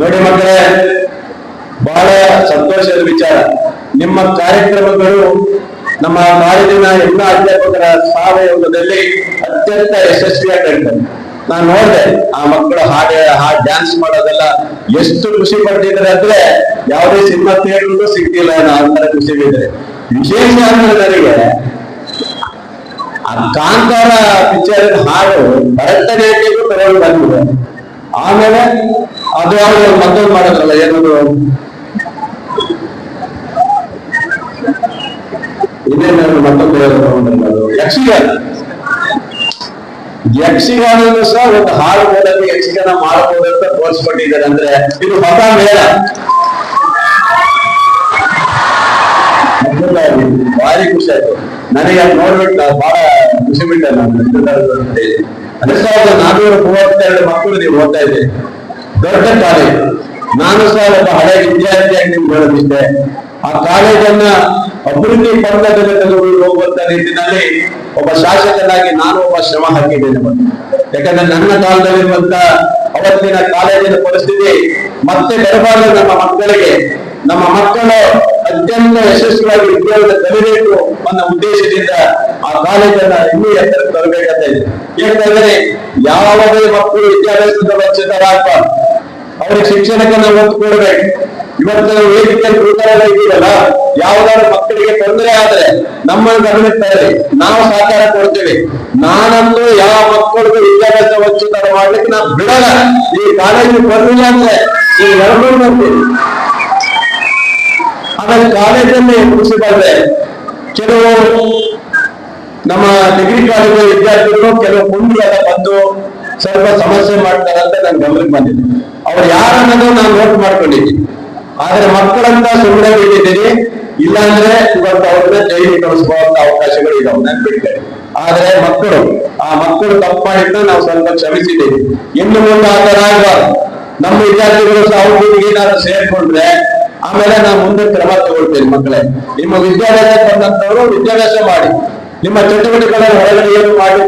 ನೋಡಿ ಮಕ್ಕಳೇ, ಬಹಳ ಸಂತೋಷದ ವಿಚಾರ. ನಿಮ್ಮ ಕಾರ್ಯಕ್ರಮಗಳು ನಮ್ಮ ಕಾಲೇಜಿನ ಎಲ್ಲ ಅಧ್ಯಾಪಕರ ಸಹಯೋಗದಲ್ಲಿ ಅತ್ಯಂತ ಯಶಸ್ವಿಯಾಗಿ ನಡೀತದೆ. ನಾನು ನೋಡಿದೆ ಆ ಮಕ್ಕಳು ಹಾಡು ಡ್ಯಾನ್ಸ್ ಮಾಡೋದೆಲ್ಲ ಎಷ್ಟು ಖುಷಿ ಪಡ್ತಿದ್ದಾರೆ ಅಂದ್ರೆ ಯಾವುದೇ ಸಿನಿಮಾ ಥಿಯೇಟರ್ಗೂ ಸಿಗ್ತಿಲ್ಲ ಆ ತರ ಖುಷಿ ಬಿದ್ದರೆ. ವಿಶೇಷ ಅಂದ್ರೆ ನನಗೆ ಆ ಕಾಂತಾರ ಪಿಕ್ಚರ್ ಹಾಡು ಭರತನಾಟ್ಯಕ್ಕೂ ತಗೊಂಡು ಬಂದಿದೆ. ಆಮೇಲೆ ಅದು ಅವರು ಮತ್ತೊಂದು ಮಾಡೋದ್ರಲ್ಲ, ಏನದು ಇದೇನು ಮತ್ತೊಂದು ತಗೊಂಡ್ರಲ್ಲ, ಅದು ಯಕ್ಷಗಾನ ಸಹ ಒಂದು ಹಾಡು ಮೂಲಕ ಯಕ್ಷಗಾನ ಮಾಡಬಹುದು ಅಂತ ತೋರಿಸ್ಕೊಟ್ಟಿದ್ದಾರೆ. ಅಂದ್ರೆ ಇದು ಹೊಸ ಮೇಳ, ಭಾರಿ ಖುಷಿ ಆಯ್ತು ನನಗೆ. ಅದು ನೋಡ್ಬಿಟ್ಟು ಬಹಳ ಖುಷಿ ಬಿಟ್ಟೆ ನಾನು. 1432 ಮಕ್ಕಳು ನೀವು ಓದ್ತಾ ಇದ್ದೆ, ದೊಡ್ಡ ಕಾಲೇಜ್. ನಾನು ಸಹ ಒಬ್ಬ ಹಳೆ ವಿದ್ಯಾರ್ಥಿಯಾಗಿ ನಿಮ್ಗೆ ಹೇಳೋದಿಷ್ಟೇ, ಆ ಕಾಲೇಜನ್ನ ಅಭಿವೃದ್ಧಿ ಪಂಥದಲ್ಲಿ ತೆಗೆದುಕೊಂಡು ಹೋಗುವಂತ ನಿಟ್ಟಿನಲ್ಲಿ ಒಬ್ಬ ಶಾಸಕನಾಗಿ ನಾನು ಒಬ್ಬ ಶ್ರಮ ಹಾಕಿದ್ದೇನೆ. ಯಾಕಂದ್ರೆ ನನ್ನ ಕಾಲದಲ್ಲಿರುವಂತ ಅವತ್ತಿನ ಕಾಲೇಜಿನ ಪರಿಸ್ಥಿತಿ ಮತ್ತೆ ಬರಬಾರದು. ನಮ್ಮ ಮಕ್ಕಳು ಅತ್ಯಂತ ಯಶಸ್ವಿಯಾಗಿ ವಿದ್ಯಾಭ್ಯಾಸ ಕಲಿಬೇಕು ಅನ್ನೋ ಉದ್ದೇಶದಿಂದ ಆ ಕಾಲೇಜನ್ನ ಇನ್ನೂ ಎತ್ತರಕ್ಕೆ ತರಬೇಕಂತ ಇದೆ. ಯಾಕಂದ್ರೆ ಯಾವುದೇ ಮಕ್ಕಳು ವಿದ್ಯಾಭ್ಯಾಸದಿಂದ ವಂಚಿತರಾಗಬಾರ್ದು, ಅವ್ರಿಗೆ ಶಿಕ್ಷಣಕ್ಕೆ ನಾವು ಒತ್ತು ಕೊಡ್ಬೇಕು. ಇವತ್ತು ವೇದಿಕೆ ಗುರುಕರೆಲ್ಲ ಇದೀರಲ್ಲ, ಯಾವ್ದಾದ್ರು ಮಕ್ಕಳಿಗೆ ತೊಂದರೆ ಆದ್ರೆ ನಮ್ಮನ್ನು ಗಮನಿಸ್ತಾರೆ, ನಾವು ಸಹಕಾರ ಕೊಡ್ತೇವೆ. ನಾನಂತೂ ಯಾವ ಮಕ್ಕಳಿಗೂ ವಿದ್ಯಾಭ್ಯಾಸ ವಂಚಿತ ಮಾಡ್ಲಿಕ್ಕೆ ನಾವು ಬಿಡಲ್ಲ. ಈ ಕಾಲೇಜಿಗೆ ಬರಲಿಲ್ಲ ಅಂದ್ರೆ ಈಗ ನಡ್ಕೊಂಡು ಬರ್ತೀವಿ. ಆಮೇಲೆ ಕಾಲೇಜಲ್ಲಿ ಮುಗಿಸಿದ್ರೆ ಕೆಲವು ನಮ್ಮ ಡಿಗ್ರಿ ಕಾಲೇಜ್ ವಿದ್ಯಾರ್ಥಿಗಳು ಕೆಲವು ಮುಂದೆಲ್ಲ ಬಂದು ಸ್ವಲ್ಪ ಸಮಸ್ಯೆ ಮಾಡ್ತಾರೆ ಅಂತ ನನ್ ಗಮನಕ್ಕೆ ಬಂದಿದೆ. ಅವ್ರು ಯಾರನ್ನೋದು ನಾನು ನೋಟ್ ಮಾಡ್ಕೊಂಡಿದ್ದೀನಿ. ಆದ್ರೆ ಮಕ್ಕಳಂತ ಸುಮ್ಮನೆ ಬಿಟ್ಟಿದ್ದೀನಿ. ಇಲ್ಲಾಂದ್ರೆ ಇವತ್ತು ಅವ್ರನ್ನ ಜೈಲಿಗೆ ಕಳಿಸ್ಕೊಳ್ಳುವಂತ ಅವಕಾಶಗಳು ಇದಾವೆ, ನೆನ್ಪಿಡ್ತೇವೆ. ಆದ್ರೆ ಆ ಮಕ್ಕಳು ತಪ್ಪು ಮಾಡಿದ್ದ ನಾವು ಸ್ವಲ್ಪ ಕ್ಷಮಿಸಿದ್ದೀವಿ. ಇನ್ನು ಮುಂದೆ ಆ ತರ ಆಗಬಾರ್ದು. ನಮ್ಮ ವಿದ್ಯಾರ್ಥಿಗಳು ಸಹ ಅವ್ರಿಗೆ ಏನಾದ್ರು ಸೇರ್ಕೊಂಡ್ರೆ ಆಮೇಲೆ ನಾವು ಮುಂದೆ ಕ್ರಮ ತಗೊಳ್ತೇವೆ. ಮಕ್ಕಳೇ, ನಿಮ್ಮ ವಿದ್ಯಾಭ್ಯಾಸ ಬಂದಂತವರು ವಿದ್ಯಾಭ್ಯಾಸ ಮಾಡಿ, ನಿಮ್ಮ ಚಟುವಟಿಕೆಗಳನ್ನು ಹೊರಗಡೆ ಏನು ಮಾಡಿ